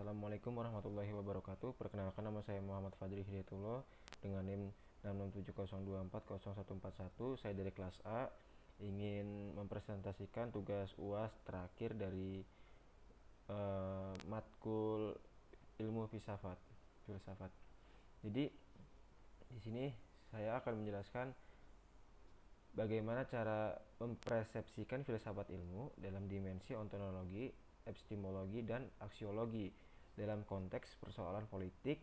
Assalamualaikum warahmatullahi wabarakatuh. Perkenalkan, nama saya Muhammad Fadri Hidayatullah dengan NIM 66702401141. Saya dari kelas A ingin mempresentasikan tugas UAS terakhir dari matkul ilmu filsafat. Jadi di sini saya akan menjelaskan bagaimana cara mempersepsikan filsafat ilmu dalam dimensi ontologi, epistemologi, dan aksiologi dalam konteks persoalan politik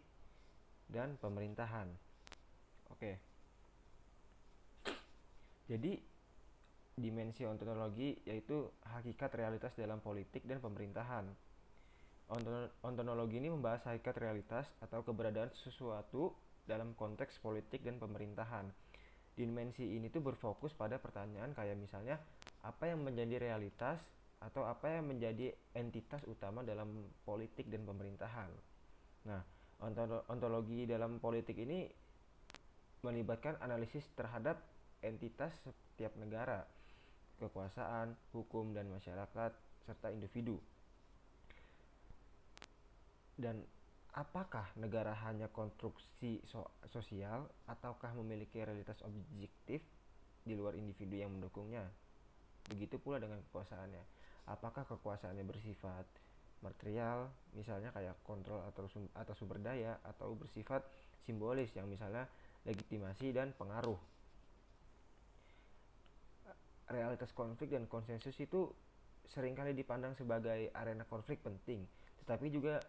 dan pemerintahan. Oke. Jadi dimensi ontologi yaitu hakikat realitas dalam politik dan pemerintahan. Ontologi ini membahas hakikat realitas atau keberadaan sesuatu dalam konteks politik dan pemerintahan. Dimensi ini tuh berfokus pada pertanyaan kayak misalnya apa yang menjadi realitas atau apa yang menjadi entitas utama dalam politik dan pemerintahan. Nah, ontologi dalam politik ini melibatkan analisis terhadap entitas setiap negara, kekuasaan, hukum, dan masyarakat, serta individu. Dan apakah negara hanya konstruksi sosial ataukah memiliki realitas objektif di luar individu yang mendukungnya? Begitu pula dengan kekuasaannya. Apakah kekuasaannya bersifat material, misalnya kayak kontrol atau sumber daya, atau bersifat simbolis yang misalnya legitimasi dan pengaruh? Realitas konflik dan konsensus itu seringkali dipandang sebagai arena konflik penting, tetapi juga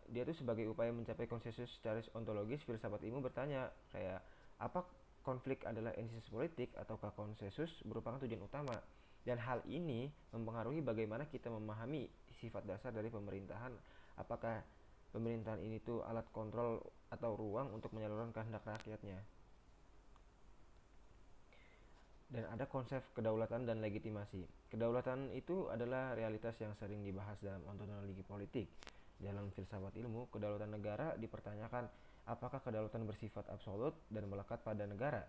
dia tuh sebagai upaya mencapai konsensus secara ontologis. Filsafat ilmu bertanya kayak apa konflik adalah entitas politik ataukah konsensus merupakan tujuan utama, dan hal ini mempengaruhi bagaimana kita memahami sifat dasar dari pemerintahan. Apakah pemerintahan ini tuh alat kontrol atau ruang untuk menyalurkan kehendak rakyatnya. Dan ada konsep kedaulatan dan legitimasi. Kedaulatan itu adalah realitas yang sering dibahas dalam ontologi politik. Dalam filsafat ilmu, kedaulatan negara dipertanyakan apakah kedaulatan bersifat absolut dan melekat pada negara,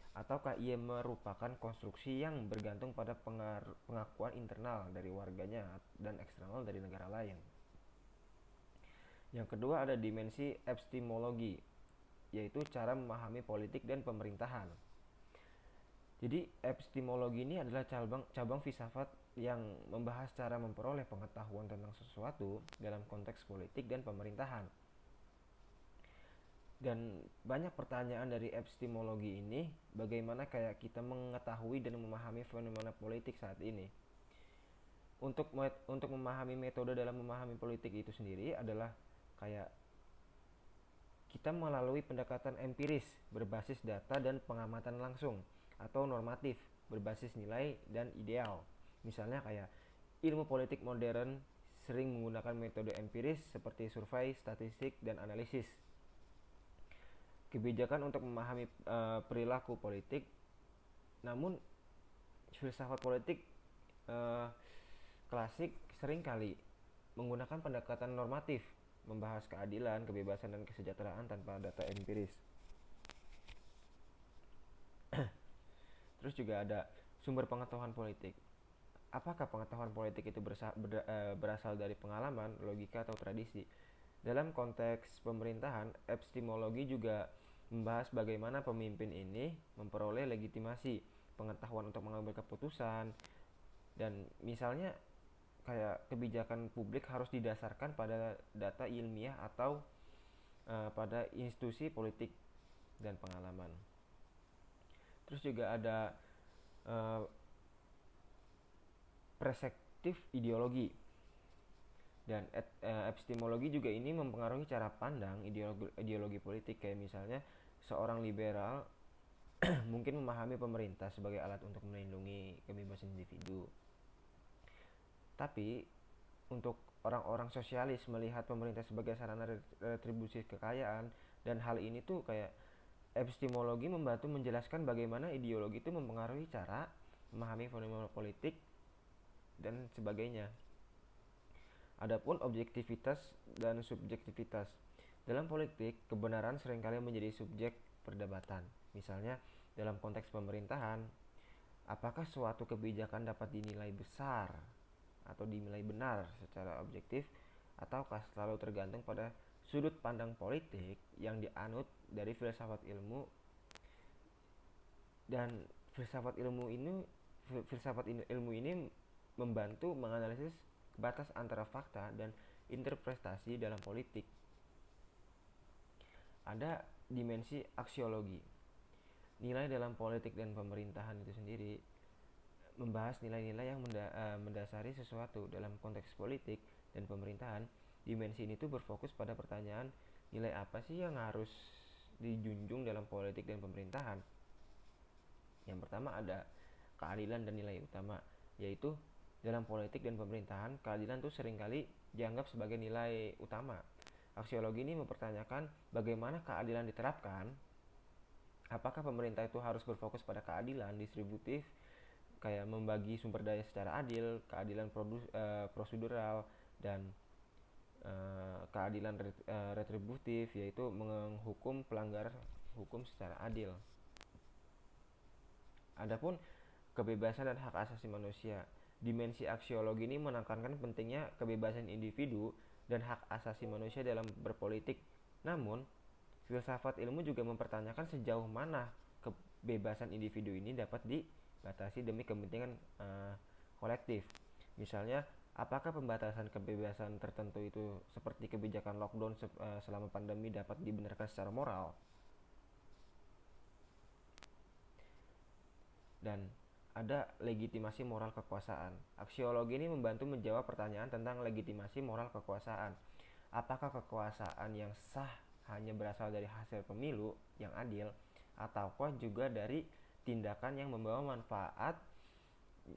ataukah ia merupakan konstruksi yang bergantung pada pengakuan internal dari warganya dan eksternal dari negara lain. Yang kedua ada dimensi epistemologi, yaitu cara memahami politik dan pemerintahan. Jadi epistemologi ini adalah cabang filsafat yang membahas cara memperoleh pengetahuan tentang sesuatu dalam konteks politik dan pemerintahan. Dan banyak pertanyaan dari epistemologi ini, bagaimana kayak kita mengetahui dan memahami fenomena politik saat ini. Untuk memahami metode dalam memahami politik itu sendiri adalah kayak kita melalui pendekatan empiris berbasis data dan pengamatan langsung, atau normatif berbasis nilai dan ideal. Misalnya kayak ilmu politik modern sering menggunakan metode empiris seperti survei, statistik, dan analisis. Kebijakan untuk memahami perilaku politik. Namun filsafat politik klasik seringkali menggunakan pendekatan normatif, membahas keadilan, kebebasan, dan kesejahteraan tanpa data empiris. Terus juga ada sumber pengetahuan politik. Apakah pengetahuan politik itu berasal dari pengalaman, logika, atau tradisi? Dalam konteks pemerintahan, epistemologi juga membahas bagaimana pemimpin ini memperoleh legitimasi, pengetahuan untuk mengambil keputusan, dan misalnya kayak kebijakan publik harus didasarkan pada data ilmiah atau pada institusi politik dan pengalaman. Terus juga ada perspektif ideologi. Dan epistemologi juga ini mempengaruhi cara pandang ideologi politik, kayak misalnya seorang liberal mungkin memahami pemerintah sebagai alat untuk melindungi kebebasan individu. Tapi untuk orang-orang sosialis melihat pemerintah sebagai sarana retribusi kekayaan, dan hal ini tuh kayak epistemologi membantu menjelaskan bagaimana ideologi itu mempengaruhi cara memahami fenomena politik dan sebagainya. Adapun objektivitas dan subjektivitas. Dalam politik, kebenaran seringkali menjadi subjek perdebatan. Misalnya, dalam konteks pemerintahan, apakah suatu kebijakan dapat dinilai besar atau dinilai benar secara objektif, ataukah selalu tergantung pada sudut pandang politik yang dianut dari filsafat ilmu. Dan filsafat ilmu ini membantu menganalisis batas antara fakta dan interpretasi dalam politik. Ada dimensi aksiologi. Nilai dalam politik dan pemerintahan itu sendiri membahas nilai-nilai yang mendasari sesuatu dalam konteks politik dan pemerintahan. Dimensi ini tuh berfokus pada pertanyaan, nilai apa sih yang harus dijunjung dalam politik dan pemerintahan. Yang pertama ada keadilan dan nilai utama, yaitu dalam politik dan pemerintahan, keadilan tuh seringkali dianggap sebagai nilai utama. Aksiologi ini mempertanyakan bagaimana keadilan diterapkan. Apakah pemerintah itu harus berfokus pada keadilan distributif, kayak membagi sumber daya secara adil, keadilan prosedural, dan keadilan retributif, yaitu menghukum pelanggar hukum secara adil. Adapun kebebasan dan hak asasi manusia, dimensi aksiologi ini menekankan pentingnya kebebasan individu dan hak asasi manusia dalam berpolitik. Namun, filsafat ilmu juga mempertanyakan sejauh mana kebebasan individu ini dapat dibatasi demi kepentingan kolektif. Misalnya, apakah pembatasan kebebasan tertentu itu seperti kebijakan lockdown selama pandemi dapat dibenarkan secara moral? Dan ada legitimasi moral kekuasaan. Aksiologi ini membantu menjawab pertanyaan tentang legitimasi moral kekuasaan. Apakah kekuasaan yang sah hanya berasal dari hasil pemilu yang adil, ataukah juga dari tindakan yang membawa manfaat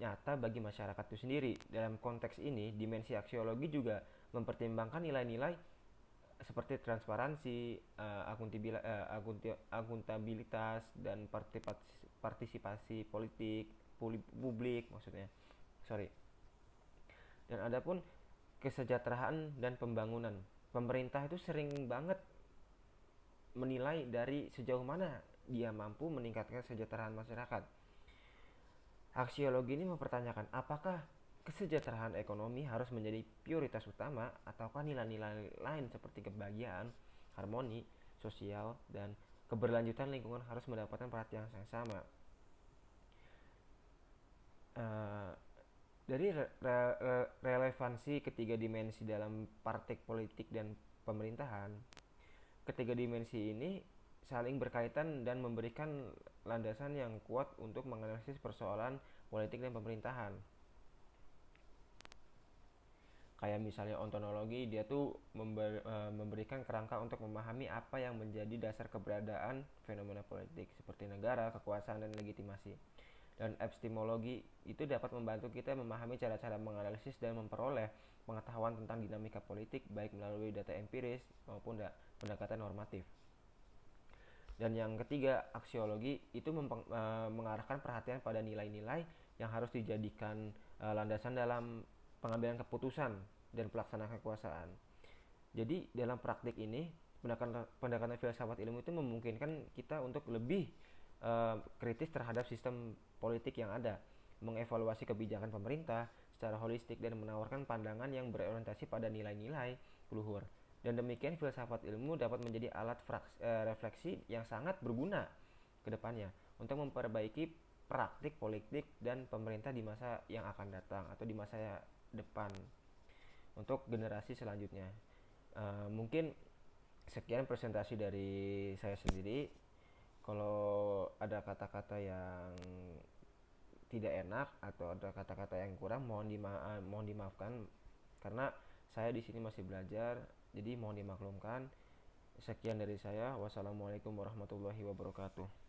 nyata bagi masyarakat itu sendiri. Dalam konteks ini, dimensi aksiologi juga mempertimbangkan nilai-nilai seperti transparansi, akuntabilitas, dan partisipasi publik maksudnya. Dan adapun kesejahteraan dan pembangunan, pemerintah itu sering banget menilai dari sejauh mana dia mampu meningkatkan kesejahteraan masyarakat. Aksiologi ini mempertanyakan apakah kesejahteraan ekonomi harus menjadi prioritas utama, ataukah nilai-nilai lain seperti kebahagiaan, harmoni sosial, dan keberlanjutan lingkungan harus mendapatkan perhatian yang sama. Dari relevansi ketiga dimensi dalam praktik politik dan pemerintahan, ketiga dimensi ini saling berkaitan dan memberikan landasan yang kuat untuk menganalisis persoalan politik dan pemerintahan. Kayak misalnya ontologi, dia tuh memberikan kerangka untuk memahami apa yang menjadi dasar keberadaan fenomena politik seperti negara, kekuasaan, dan legitimasi. Dan epistemologi itu dapat membantu kita memahami cara-cara menganalisis dan memperoleh pengetahuan tentang dinamika politik, baik melalui data empiris maupun pendekatan normatif. Dan yang ketiga, aksiologi itu mengarahkan perhatian pada nilai-nilai yang harus dijadikan landasan dalam pengambilan keputusan dan pelaksanaan kekuasaan. Jadi dalam praktik ini, pendekatan filsafat ilmu itu memungkinkan kita untuk lebih kritis terhadap sistem politik yang ada, mengevaluasi kebijakan pemerintah secara holistik, dan menawarkan pandangan yang berorientasi pada nilai-nilai luhur. Dan demikian filsafat ilmu dapat menjadi alat refleksi yang sangat berguna ke depannya untuk memperbaiki praktik politik dan pemerintah di masa yang akan datang atau di masa depan untuk generasi selanjutnya. Mungkin sekian presentasi dari saya sendiri. Kalau ada kata-kata yang tidak enak atau ada kata-kata yang kurang, mohon dimaafkan karena saya di sini masih belajar, jadi mohon dimaklumkan. Sekian dari saya. Wassalamualaikum warahmatullahi wabarakatuh.